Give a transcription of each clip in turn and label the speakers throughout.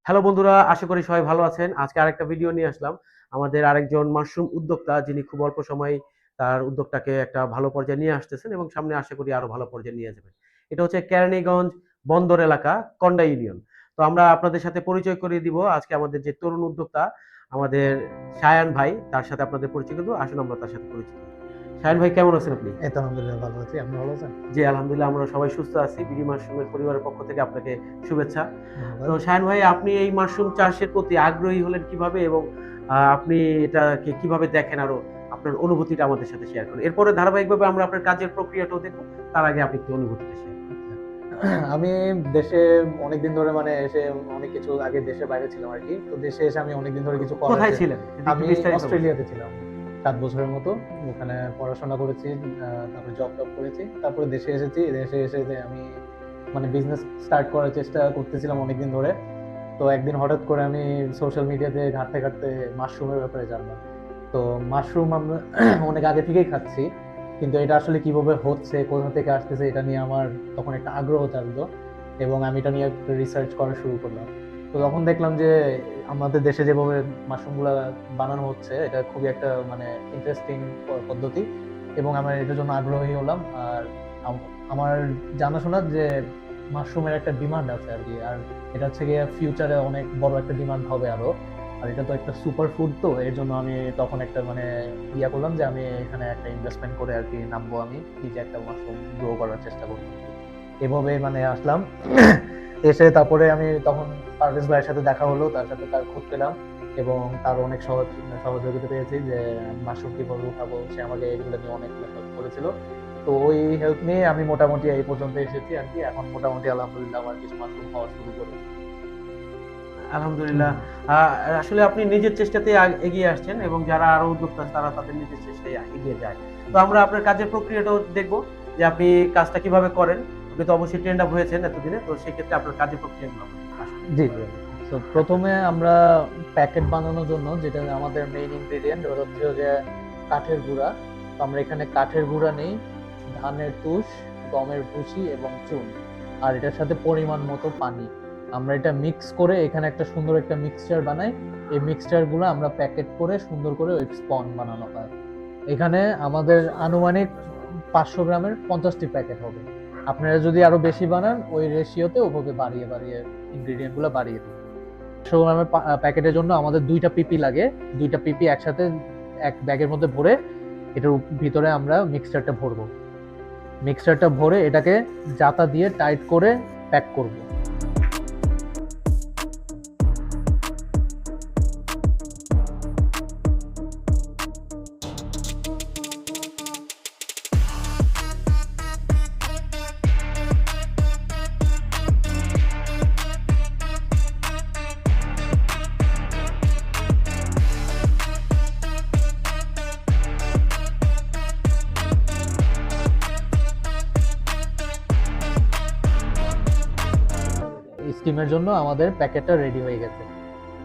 Speaker 1: Hello বন্ধুরা, আশা করি সবাই ভালো আছেন। আজকে আরেকটা ভিডিও নিয়ে আসলাম। আমাদের আরেকজন মাশরুম উদ্যোক্তা যিনি খুব অল্প সময়ে তার উদ্যোগটাকে একটা ভালো পর্যায়ে নিয়ে আসতেছেন এবং সামনে আশা করি আরো ভালো পর্যায়ে নিয়ে যাবেন। এটা হচ্ছে কেরানীগঞ্জ বন্দর এলাকা, কন্ডা ইউনিয়ন। তো আমরা আপনাদের সাথে পরিচয় করিয়ে দিব আজকে আমাদের যে তরুণ উদ্যোক্তা আমাদের শায়ান ভাই, তার সাথে আপনাদের পরিচয় করে দেব। আসুন আমরা তার সাথে পরিচিত হই। শায়ান ভাই কেমন আছেন আপনি?
Speaker 2: এই তো আলহামদুলিল্লাহ ভালো আছি। আপনি ভালো আছেন?
Speaker 1: জি, আলহামদুলিল্লাহ আমরা সবাই সুস্থ আছি। বিডি মাশরুমের পরিবারের পক্ষ থেকে আপনাকে শুভেচ্ছা।
Speaker 2: ধন্যবাদ।
Speaker 1: তো শাহিন ভাই, আপনি এই মাশরুম চাষের প্রতি আগ্রহী হলেন কিভাবে এবং আপনি এটাকে কিভাবে দেখেন, আরো আপনার অনুভূতিটা আমাদের সাথে শেয়ার করুন। এরপরে ধারাবাহিকভাবে আমরা আপনার কাজের প্রক্রিয়াটাও দেখব। তার আগে আপনি একটু অনুভূতিটা শেয়ার করুন।
Speaker 2: আমি দেশে অনেকদিন ধরে এসে অনেক কিছু আগে দেশের বাইরে ছিলাম আরকি। তো দেশে এসে আমি অনেকদিন ধরে কিছু করার
Speaker 1: কোথায় ছিলেন? যদি একটু
Speaker 2: আমি
Speaker 1: বিস্তারিত বলেন।
Speaker 2: অস্ট্রেলিয়াতে ছিলাম ৭ বছরের মতো। ওখানে পড়াশোনা করেছি, তারপরে জব করেছি। তারপরে দেশে এসেছি। দেশে এসে যে আমি বিজনেস স্টার্ট করার চেষ্টা করতেছিলাম অনেকদিন ধরে। তো একদিন হঠাৎ করে আমি সোশ্যাল মিডিয়াতে ঘাঁটতে মাশরুমের ব্যাপারে জানলাম। তো মাশরুম আমরা অনেক আগে থেকেই খাচ্ছি। কিন্তু এটা আসলে কিভাবে হচ্ছে, কোথা থেকে আসতেছে এটা নিয়ে আমার তখন একটা আগ্রহ জাগলো এবং আমি এটা নিয়ে একটা রিসার্চ করা শুরু করলাম। তো তখন দেখলাম যে আমাদের দেশে যেভাবে মাশরুমগুলা বানানো হচ্ছে এটা খুবই একটা ইন্টারেস্টিং পদ্ধতি এবং আমার এটার জন্য আগ্রহী হলাম। আর আমার জানাশোনা যে মাশরুমের একটা ডিমান্ড আছে আর কি। আর এটা হচ্ছে গিয়ে ফিউচারে অনেক বড় একটা ডিমান্ড হবে আরো। আর এটা তো একটা সুপার ফুড, তো এর জন্য আমি তখন একটা ইয়া করলাম যে আমি এখানে একটা ইনভেস্টমেন্ট করে আর কি নামবো, আমি নিজে একটা মাশরুম গ্রো করার চেষ্টা করবো। এভাবে আসলাম। এসে তারপরে আমি তখন পারভেজ ভাইয়ের সাথে দেখা হলো, তার সাথে তার খোঁজ পেলাম এবং তার অনেক সহযোগিতা পেয়েছি যে মাশরুম কিভাবে উঠাবো। সে আমাকে এগুলো নিয়ে অনেক হেল্প করেছিল। তো ওই হেল্প নিয়ে আমি মোটামুটি এই পর্যন্ত এসেছি আর কি। এখন মোটামুটি আলহামদুলিল্লাহ আমার কিছু মাশরুম খাওয়া শুরু করেছে।
Speaker 1: আলহামদুলিল্লাহ। আসলে আপনি নিজের চেষ্টাতে এগিয়ে আসছেন এবং যারা আরো উদ্যোক্তা তারা তাদের নিজের চেষ্টায় এগিয়ে যায়। তো আমরা আপনার কাজের প্রক্রিয়াটাও দেখব যে আপনি কাজটা কিভাবে করেন। আপনি তো অবশ্যই ট্রেন্ড আপ হয়েছেন এতদিনে। তো সেক্ষেত্রে আপনার কাজের প্রক্রিয়াগুলো বলুন। আসুন।
Speaker 2: জি জি। তো প্রথমে আমরা প্যাকেট বানানোর জন্য যেটা আমাদের মেইন ইনগ্রেডিয়েন্ট ওটা হচ্ছে যে কাঠের গুঁড়া। তো আমরা এখানে কাঠের গুঁড়া নেই, ধানের তুষ, গমের ভুসি এবং চুন, আর এটার সাথে পরিমাণ মতো পানি। আমরা এটা মিক্স করে এখানে একটা সুন্দর একটা মিক্সচার বানাই। এই মিক্সচারগুলো আমরা প্যাকেট করে সুন্দর করে ওই স্পন বানানো হয়। এখানে আমাদের আনুমানিক ৫০০ গ্রামের ৫০টি প্যাকেট হবে। আপনারা যদি আরো বেশি বানান ওই রেশিওতে ওভাবে বাড়িয়ে বাড়িয়ে ইনগ্রেডিয়েন্ট গুলো বাড়িয়ে দিন। ১০০ গ্রামের প্যাকেটের জন্য আমাদের ২টা পিপি লাগে। ২টা পিপি একসাথে এক ব্যাগের মধ্যে ভরে এটার ভিতরে আমরা মিক্সচারটা ভরে এটাকে জাতা দিয়ে টাইট করে প্যাক করব। স্টিমের জন্য আমাদের প্যাকেটটা রেডি হয়ে গেছে।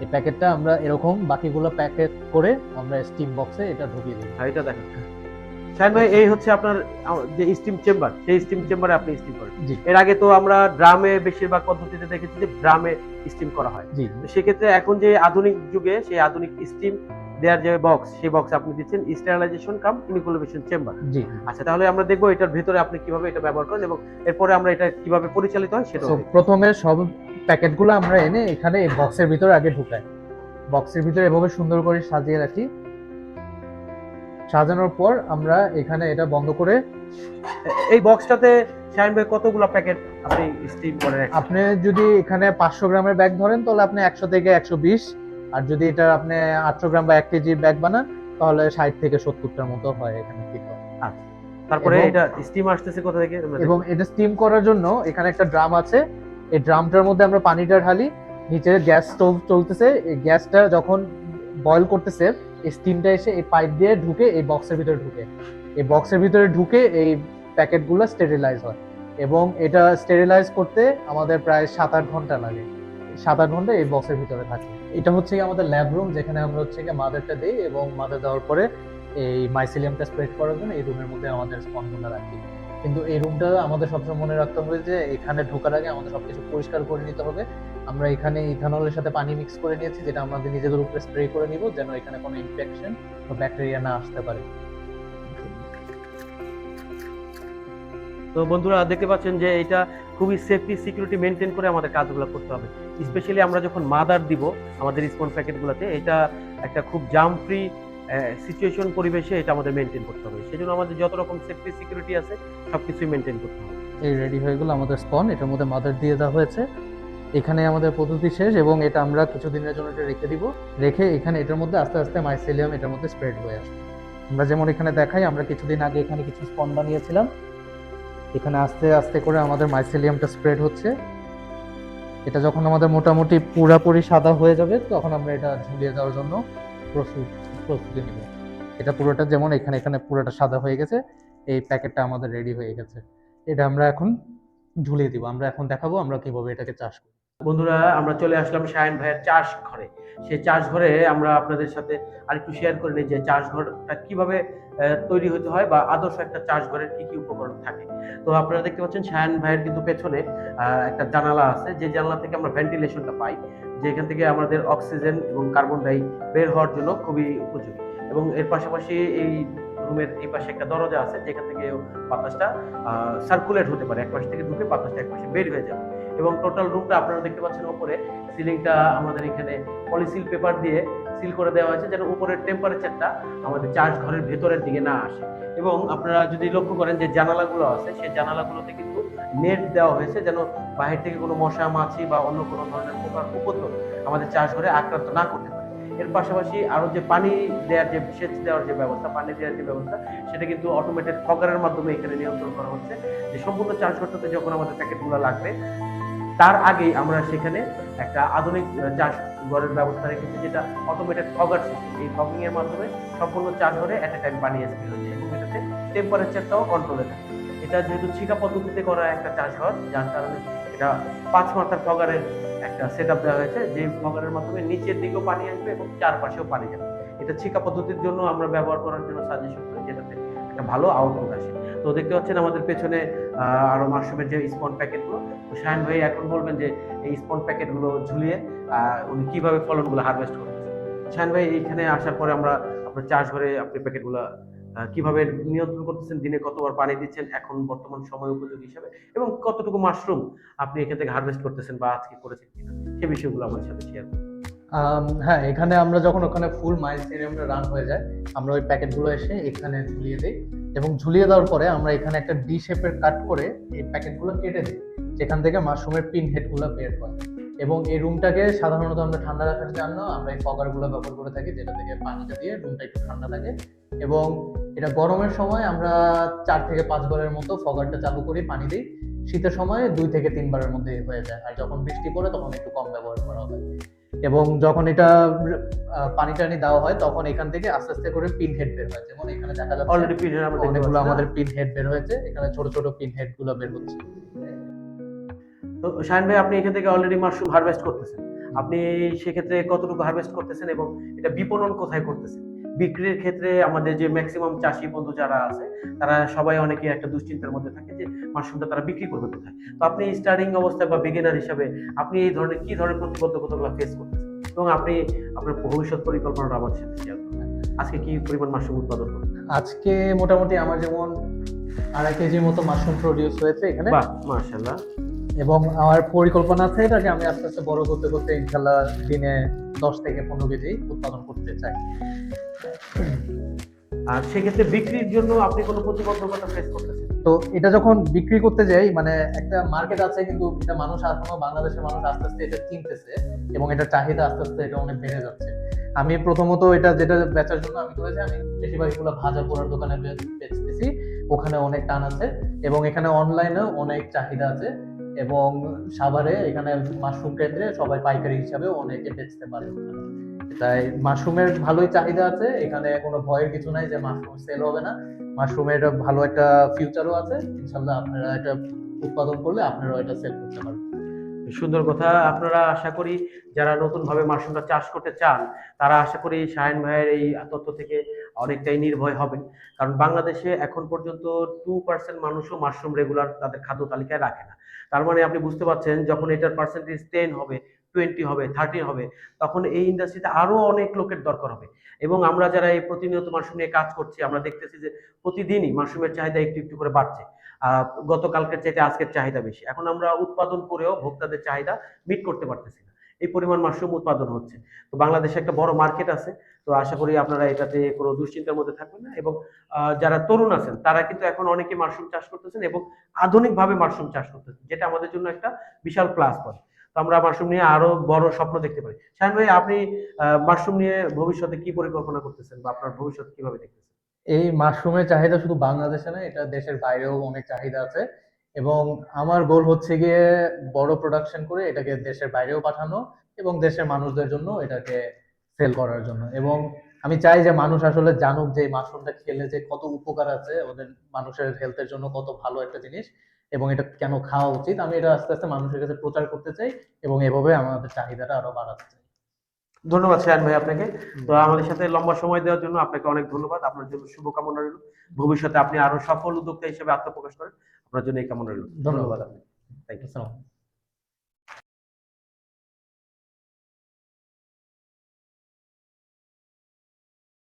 Speaker 2: এই প্যাকেটটা আমরা এরকম বাকিগুলো প্যাকেট করে আমরা স্টিম বক্সে এটা ঢুকিয়ে দিই।
Speaker 1: হ্যাঁ, এটা দেখেন। শাহিন ভাই, এই হচ্ছে আপনার যে স্টিম চেম্বার, সেই স্টিম চেম্বারে আপনি স্টিম করেন।
Speaker 2: জি
Speaker 1: এর আগে তো আমরা ড্রামে বেশিরভাগ পদ্ধতিতে দেখেছি যে ড্রামে স্টিম করা হয়।
Speaker 2: জি।
Speaker 1: তো সেক্ষেত্রে এখন যে আধুনিক যুগে সেই আধুনিক স্টিম দেওয়ার যে বক্স, সেই বক্স আপনি দিচ্ছেন স্টেরিলাইজেশন কাম ইনকিউবেশন চেম্বার।
Speaker 2: জি।
Speaker 1: আচ্ছা, তাহলে আমরা দেখবো এটার ভেতরে আপনি কিভাবে এটা ব্যবহার করেন এবং এরপরে আমরা এটা কিভাবে পরিচালিত হয় সেটাও
Speaker 2: তো
Speaker 1: দেখবো।
Speaker 2: প্রথমে সব প্যাকেটগুলো আমরা এনে এখানে এই বক্সের ভিতরে আগে ঢুকাই। বক্সের ভিতরে এভাবে সুন্দর করে সাজিয়ে রাখি। সাজানোর পর আমরা এখানে এটা বন্ধ করে,
Speaker 1: এই বক্সটাতে শাহিন ভাই কতগুলো প্যাকেট আপনি স্টিম করেন?
Speaker 2: আপনি যদি এখানে ৫০০ গ্রামের ব্যাগ ধরেন তাহলে আপনি ১০০ থেকে ১২০, আর যদি এটা আপনি ৮০০ গ্রাম বা ১ কেজি ব্যাগ বানান তাহলে ৬০ থেকে ৭০টার মতো হয় এখানে ঠিক হয়।
Speaker 1: আচ্ছা, তারপরে
Speaker 2: এবং
Speaker 1: এটা স্টিম আসতেছে কোথা থেকে?
Speaker 2: এবং এটা স্টিম করার জন্য এখানে একটা ড্রাম আছে। এই ড্রামটার মধ্যে আমরা পানিটা ঢালি, নিচে গ্যাস স্টোভ চলতেছে। এই গ্যাসটা যখন বয়েল করতেছে এই স্টিমটা এসে এই পাইপ দিয়ে ঢুকে এই বক্সের ভিতরে ঢুকে। এই বক্সের ভিতরে ঢুকে এই প্যাকেটগুলো স্টেরিলাইজ হয় এবং এটা স্টেরিলাইজ করতে আমাদের প্রায় ৭-৮ ঘন্টা লাগে। ৭-৮ ঘন্টা এই বক্সের ভিতরে থাকে। এটা হচ্ছে আমাদের ল্যাব রুম, যেখানে আমরা মাদারটা দিই এবং মাদার দেওয়ার পরে এই মাইসিলিয়ামটা স্প্রেড করার জন্য এই রুমের মধ্যে আমাদের স্পনগুলো রাখি। কিন্তু এই রুমটা আমাদের সবসময় মনে রাখতে হবে যে এখানে ঢোকার আগে আমাদের সবকিছু পরিষ্কার করে নিতে হবে। আমরা এখানে ইথানলের সাথে পানি মিক্স করে নিয়েছি, যেটা আমাদের নিজেদের উপরে স্প্রে করে নিব, যেন এখানে কোনো ইনফেকশন বা ব্যাকটেরিয়া না আসতে পারে।
Speaker 1: তো বন্ধুরা দেখতে পাচ্ছেন যে এটা খুবই সেফটি সিকিউরিটি মেনটেন করে আমাদের কাজগুলো করতে হবে। স্পেশালি আমরা যখন মাদার দিব আমাদের স্পন প্যাকেটগুলোতে, এটা একটা খুব জাম ফ্রি সিচুয়েশন পরিবেশে এটা আমাদের মেনটেন করতে হবে। সেজন্য আমাদের যত রকম সেফটি সিকিউরিটি আছে সবকিছুই মেনটেন করতে হবে।
Speaker 2: এই রেডি হয়ে গেল আমাদের স্পন, এটার মধ্যে মাদার দিয়ে দেওয়া হয়েছে। এখানে আমাদের পদ্ধতি শেষ এবং এটা আমরা কিছুদিনের জন্য এটা রেখে দিব। রেখে এখানে এটার মধ্যে আস্তে আস্তে মাইসেলিয়াম এটার মধ্যে স্প্রেড হয়ে আসবে। আমরা যেমন এখানে দেখাই, আমরা কিছুদিন আগে এখানে কিছু স্পন বানিয়েছিলাম। এখানে আস্তে আস্তে করে আমাদের মাইসেলিয়ামটা স্প্রেড হচ্ছে। এটা যখন আমাদের মোটামুটি পুরাপুরি সাদা হয়ে যাবে তখন আমরা এটা ঝুলিয়ে দেওয়ার জন্য প্রস্তুতি নিব। এটা পুরোটা যেমন এখানে এখানে পুরোটা সাদা হয়ে গেছে, এই প্যাকেটটা আমাদের রেডি হয়ে গেছে। এটা আমরা এখন ঝুলিয়ে দিব। আমরা এখন দেখাবো আমরা কিভাবে এটাকে চাষ করি।
Speaker 1: বন্ধুরা আমরা চলে আসলাম শাহিন ভাইয়ের চাষ ঘরে। সেই চাষ ঘরে আমরা আপনাদের সাথে আরেকটু শেয়ার করে নিই যে চাষ ঘরটা কিভাবে তৈরি হতে হয় বা আদর্শ একটা চাষ ঘরের কি কি উপকরণ থাকে। তো আপনারা দেখতে পাচ্ছেন শাহিন ভাইয়ের কিন্তু পেছনে একটা জানালা আছে, যে জানালা থেকে আমরা ভেন্টিলেশনটা পাই, যেখান থেকে আমাদের অক্সিজেন এবং কার্বন ডাই বের হওয়ার জন্য খুবই উপযোগী। এবং এর পাশাপাশি এই রুমের এই পাশে একটা দরজা আছে, যেখান থেকে বাতাসটা সার্কুলেট হতে পারে, এক পাশ থেকে ঢুকে বাতাসটা এক পাশে বের হয়ে যাবে। এবং টোটাল রুমটা আপনারা দেখতে পাচ্ছেন উপরে সিলিংটা আমাদের এখানে পলিসিল পেপার দিয়ে সিল করে দেওয়া হয়েছে, যেন উপরের টেম্পারেচারটা আমাদের চাষ ঘরের ভেতরের দিকে না আসে। এবং আপনারা যদি লক্ষ্য করেন যে জানালাগুলো আছে, সেই জানালাগুলোতে কিন্তু নেট দেওয়া হয়েছে, যেন বাহির থেকে কোনো মশা মাছি বা অন্য কোনো ধরনের পোকার উপদ্রব আমাদের চাষ ঘরে আক্রান্ত না করতে পারে। এর পাশাপাশি আরো যে পানি দেওয়ার যে সেচ দেওয়ার যে ব্যবস্থা, পানি দেওয়ার যে ব্যবস্থা, সেটা কিন্তু অটোমেটেড ফগারের মাধ্যমে এখানে নিয়ন্ত্রণ করা হচ্ছে। যে সম্পূর্ণ চাষ ঘরটাতে যখন আমাদের প্যাকেটগুলো লাগবে তার আগেই আমরা সেখানে একটা আধুনিক চাষ ঘরের ব্যবস্থা রেখেছি, যেটা অটোমেটেড ফগার সিস্টেম। এই ফগিং এর মাধ্যমে সম্পূর্ণ চাষ ঘরে এট এ টাইম পানি স্প্রে হচ্ছে এবং এটাতে টেম্পারেচারটাও কন্ট্রোলে থাকে। এটা যেহেতু ছিকা পদ্ধতিতে করা একটা চাষ ঘর, যার কারণে এটা 5 মাথার ফগারের একটা সেট আপ দেওয়া হয়েছে, যে ফগারের মাধ্যমে নিচের দিকেও পানি আসবে এবং চারপাশেও পানি যাবে। এটা ছিকা পদ্ধতির জন্য আমরা ব্যবহার করার জন্য সাজেশন করি, যেটাতে একটা ভালো আউটপুট আসে। তো দেখতে পাচ্ছেন আমাদের পেছনে আরো মাশরুমের যে স্পন প্যাকেটগুলো। তো শাহিন ভাই এখন বলবেন যে এই স্পন প্যাকেটগুলো ঝুলিয়ে উনি কিভাবে ফলনগুলো হারভেস্ট করতেছেন। শাহিন ভাই এইখানে আসার পরে আমরা আপনার চাষ ঘরে আপনি প্যাকেটগুলো কিভাবে নিয়ন্ত্রণ করতেছেন, দিনে কতবার পানি দিচ্ছেন এখন বর্তমান সময় উপযোগী হিসাবে, এবং কতটুকু মাশরুম আপনি এখান থেকে হারভেস্ট করতেছেন বা আজকে করেছেন কিনা, সেই বিষয়গুলো আমাদের সাথে শেয়ার করুন।
Speaker 2: হ্যাঁ, এখানে আমরা যখন ওখানে ফুল মাইসেলিয়ামটা রান হয়ে যায়, আমরা ওই প্যাকেটগুলো এসে এখানে ঝুলিয়ে দিই এবং ঝুলিয়ে দেওয়ার পরে আমরা এখানে একটা ডি শেপের কাট করে এই প্যাকেটগুলো কেটে দিই, যেখান থেকে মাশরুমের পিন হেডগুলো বের হয়। এবং এই রুমটাকে সাধারণত আমরা ঠান্ডা রাখার জন্য আমরা এই ফগারগুলো ব্যবহার করে থাকি, যেটা থেকে পানিটা দিয়ে রুমটা একটু ঠান্ডা থাকে। এবং এটা গরমের সময় আমরা 4 থেকে 5 বারের মতো ফগারটা চালু করি, পানি দিই। শীতের সময় 2 থেকে 3 বারের মধ্যে হয়ে যায়, আর যখন বৃষ্টি পড়ে তখন একটু কম ব্যবহার করা হয়। এবং যখন এটা পানি টানি দেওয়া হয় তখন এখান থেকে আস্তে আস্তে করে পিন হেড বের হয়, যেমন এখানে দেখা যাচ্ছে
Speaker 1: অলরেডি পিনের আমরা দেখতে
Speaker 2: অনেকগুলো
Speaker 1: পাচ্ছি
Speaker 2: আমাদের পিন হেড বের হয়েছে, এখানে ছোট ছোট পিন হেড গুলো বের হচ্ছে।
Speaker 1: তো শাহিন ভাই আপনি এখান থেকে অলরেডি মাশরুম হারভেস্ট করতেছেন, আপনি সেক্ষেত্রে কতটুকু হারভেস্ট করতেছেন এবং এটা বিপণন কোথায় করতেছেন? বিক্রির ক্ষেত্রে আমাদের যে ম্যাক্সিমাম চাষি বন্ধু যারা আছে তারা সবাই অনেকে একটা দুশ্চিন্তার মধ্যে থাকে যে মাশরুমটা তারা বিক্রি করবে কোথায়। তো আপনি স্টার্টিং অবস্থায় বা বিগিনার হিসাবে আপনি এই ধরনের কি ধরনের প্রতিবন্ধকতাগুলো ফেস করতেছেন এবং আপনি আপনার ভবিষ্যৎ পরিকল্পনাটা আমাদের সাথে শেয়ার করবেন। আজকে কি পরিমাণ মাশরুম উৎপাদন করবেন?
Speaker 2: আজকে মোটামুটি আমার যেমন 2.5 কেজির মতো মাশরুম প্রডিউস হয়েছে এখানে।
Speaker 1: বাহ, মাশাআল্লাহ।
Speaker 2: এবং আমার পরিকল্পনা আছে এটাকে আমি আস্তে আস্তে বড় করতে করতে ইনশাল্লাহ দিনে 10 থেকে 15 কেজি উৎপাদন করতে চাই।
Speaker 1: আর সেক্ষেত্রে বিক্রির জন্য আপনি কোনো প্রতিবন্ধকতা ফেস করতেছেন?
Speaker 2: তো এটা যখন বিক্রি করতে যাই, মানে একটা মার্কেট আছে, কিন্তু এটা মানুষ এখনো বাংলাদেশের মানুষ আস্তে আস্তে এটা চিনতেছে এবং এটা চাহিদা আস্তে আস্তে এটা অনেক বেড়ে যাচ্ছে। আমি প্রথমত এটা যেটা বেচার জন্য আমি করেছি, আমি বেশিরভাগ এগুলো ভাজা পোড়ার দোকানে বেচতেছি, ওখানে অনেক টান আছে এবং এখানে অনলাইনেও অনেক চাহিদা আছে। এবং সাভারে এখানে মাশরুম কেন্দ্রে সবাই পাইকারি হিসাবে অনেকে বেচতে পারে ওখানে। তাই মাশরুমের ভালোই চাহিদা আছে, এখানে কোনো ভয়ের কিছু নাই যে মাশরুম সেল হবে না। মাশরুমের ভালো একটা ফিউচারও আছে, ইনশাল্লাহ আপনারা এটা উৎপাদন করলে আপনারাও এটা সেল করতে পারবেন।
Speaker 1: সুন্দর কথা। আপনারা আশা করি যারা নতুনভাবে মাশরুমটা চাষ করতে চান, তারা আশা করি শাহিন ভাইয়ের এই তথ্য থেকে অনেকটাই নির্ভয় হবেন। কারণ বাংলাদেশে এখন পর্যন্ত 2% মানুষও মাশরুম রেগুলার তাদের খাদ্য তালিকায় রাখে না। তার মানে আপনি বুঝতে পারছেন যখন এটার পার্সেন্টেজ 10 হবে, 20 হবে, 30 হবে, তখন এই ইন্ডাস্ট্রিতে আরো অনেক লোকের দরকার হবে। এবং আমরা যারা এই প্রতিনিয়ত মাশরুম নিয়ে কাজ করছি, আমরা দেখতেছি যে প্রতিদিনই মাশরুমের চাহিদা একটু একটু করে বাড়ছে। গতকালকের চাইতে আজকের চাহিদা বেশি। এখন আমরা উৎপাদন করেও ভোক্তাদের চাহিদা মিট করতে পারতেছি না। এই পরিমাণ মাশরুম উৎপাদন হচ্ছে। তো বাংলাদেশে একটা বড় মার্কেট আছে। তো আশা করি আপনারা এটাতে কোনো দুশ্চিন্তার মধ্যে থাকবেন না। এবং যারা তরুণ আছেন তারা কিন্তু এখন অনেকে মাশরুম চাষ করতেছেন এবং আধুনিকভাবে মাশরুম চাষ করতেছেন, যেটা আমাদের জন্য একটা বিশাল প্লাস পয়েন্ট। তো আমরা মাশরুম নিয়ে আরো বড় স্বপ্ন দেখতে পারি। শাহিন ভাই, আপনি মাশরুম নিয়ে ভবিষ্যতে কি পরিকল্পনা করতেছেন বা আপনার ভবিষ্যৎ কিভাবে দেখতেছেন?
Speaker 2: এই মাশরুমের চাহিদা শুধু বাংলাদেশে না, এটা দেশের বাইরেও অনেক চাহিদা আছে। এবং আমার গোল হচ্ছে গিয়ে বড় প্রোডাকশন করে এটাকে দেশের বাইরেও পাঠানো এবং দেশের মানুষদের জন্য এটাকে সেল করার জন্য। এবং আমি চাই যে মানুষ আসলে জানুক যে এই মাশরুমটা খেলে যে কত উপকার আছে, ওদের মানুষের হেলথের জন্য কত ভালো একটা জিনিস, এবং এটা কেন খাওয়া উচিত। আমি এটা আস্তে আস্তে মানুষের কাছে প্রচার করতে চাই এবং এভাবে আমাদের চাহিদাটা আরো বাড়াতে চাই।
Speaker 1: ধন্যবাদ শাহিন ভাই আপনাকে। তো আমাদের সাথে লম্বা সময় দেওয়ার জন্য আপনাকে অনেক ধন্যবাদ। আপনার জন্য শুভকামনা রইল। ভবিষ্যতে আপনি আরো সফল উদ্যোক্তা হিসেবে আত্মপ্রকাশ করেন। আপনার জন্য এই কামনা রইল।
Speaker 2: ধন্যবাদ।
Speaker 1: ধন্যবাদ আপনাকে। Thank you.
Speaker 2: আসসালাম।